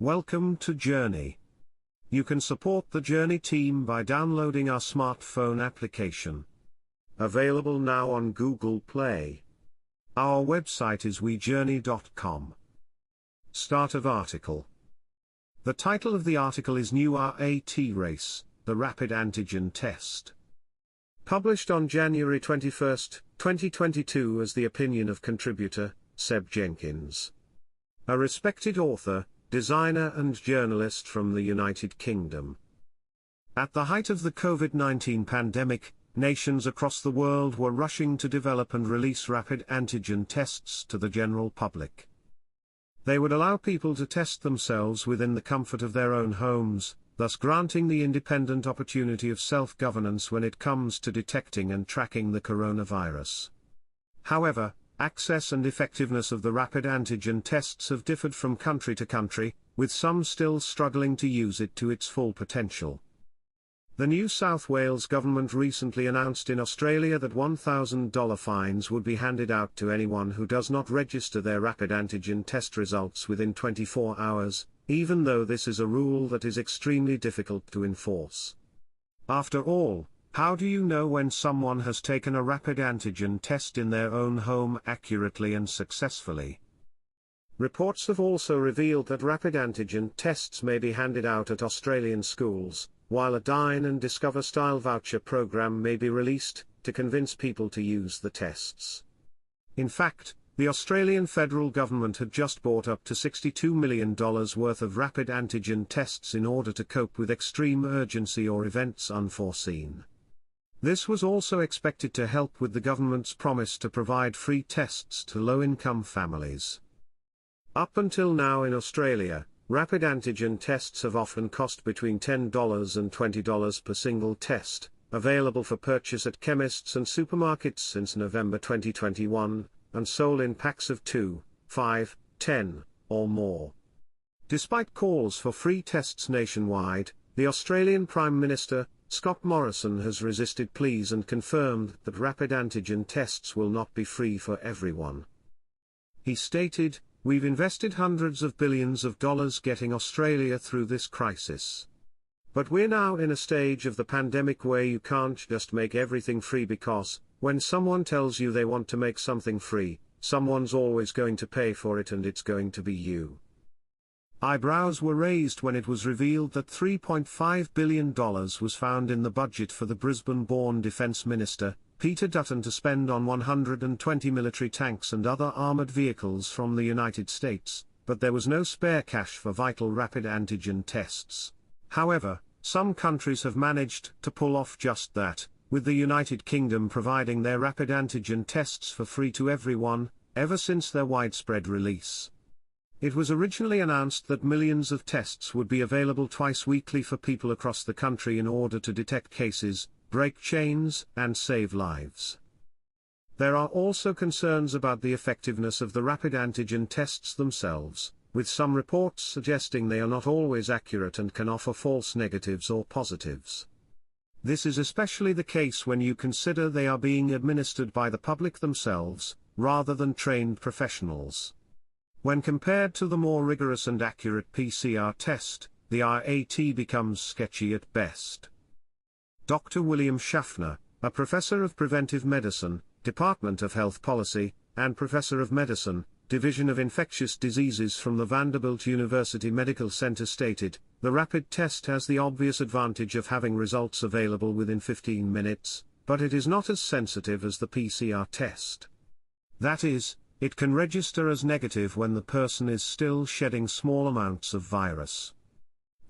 Welcome to Juni. You can support the Juni team by downloading our smartphone application. Available now on Google Play. Our website is wejuni.com. Start of article. The title of the article is New R.A.T Race, the Rapid Antigen Test. Published on January 21, 2022 as the opinion of contributor, Seb Jenkins. A respected author, designer and journalist from the United Kingdom. At the height of the COVID-19 pandemic, nations across the world were rushing to develop and release rapid antigen tests to the general public. They would allow people to test themselves within the comfort of their own homes, thus granting the independent opportunity of self-governance when it comes to detecting and tracking the coronavirus. However, access and effectiveness of the rapid antigen tests have differed from country to country, with some still struggling to use it to its full potential. The New South Wales government recently announced in Australia that $1,000 fines would be handed out to anyone who does not register their rapid antigen test results within 24 hours, even though this is a rule that is extremely difficult to enforce. After all, how do you know when someone has taken a rapid antigen test in their own home accurately and successfully? Reports have also revealed that rapid antigen tests may be handed out at Australian schools, while a Dine and Discover style voucher program may be released, to convince people to use the tests. In fact, the Australian federal government had just bought up to $62 million worth of rapid antigen tests in order to cope with extreme urgency or events unforeseen. This was also expected to help with the government's promise to provide free tests to low-income families. Up until now in Australia, rapid antigen tests have often cost between $10 and $20 per single test, available for purchase at chemists and supermarkets since November 2021, and sold in packs of 2, 5, 10, or more. Despite calls for free tests nationwide, the Australian Prime Minister, Scott Morrison, has resisted pleas and confirmed that rapid antigen tests will not be free for everyone. He stated, "We've invested hundreds of billions of dollars getting Australia through this crisis. But we're now in a stage of the pandemic where you can't just make everything free because, when someone tells you they want to make something free, someone's always going to pay for it and it's going to be you." Eyebrows were raised when it was revealed that $3.5 billion was found in the budget for the Brisbane-born Defence Minister, Peter Dutton, to spend on 120 military tanks and other armoured vehicles from the United States, but there was no spare cash for vital rapid antigen tests. However, some countries have managed to pull off just that, with the United Kingdom providing their rapid antigen tests for free to everyone, ever since their widespread release. It was originally announced that millions of tests would be available twice weekly for people across the country in order to detect cases, break chains, and save lives. There are also concerns about the effectiveness of the rapid antigen tests themselves, with some reports suggesting they are not always accurate and can offer false negatives or positives. This is especially the case when you consider they are being administered by the public themselves, rather than trained professionals. When compared to the more rigorous and accurate PCR test, the R.A.T becomes sketchy at best. Dr. William Schaffner, a professor of preventive medicine, Department of Health Policy, and professor of medicine, Division of Infectious Diseases from the Vanderbilt University Medical Center, stated, "The rapid test has the obvious advantage of having results available within 15 minutes, but it is not as sensitive as the PCR test. That is, it can register as negative when the person is still shedding small amounts of virus.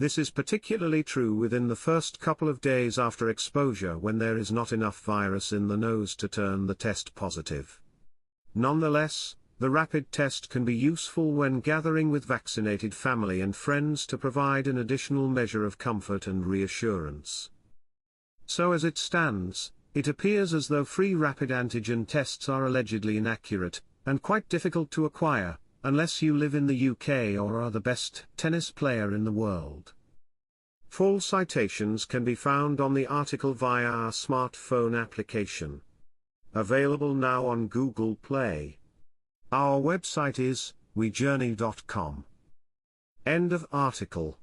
This is particularly true within the first couple of days after exposure when there is not enough virus in the nose to turn the test positive. Nonetheless, the rapid test can be useful when gathering with vaccinated family and friends to provide an additional measure of comfort and reassurance. So as it stands, it appears as though free rapid antigen tests are allegedly inaccurate, and quite difficult to acquire, unless you live in the UK or are the best tennis player in the world. Full citations can be found on the article via our smartphone application. Available now on Google Play. Our website is wejourney.com. End of article.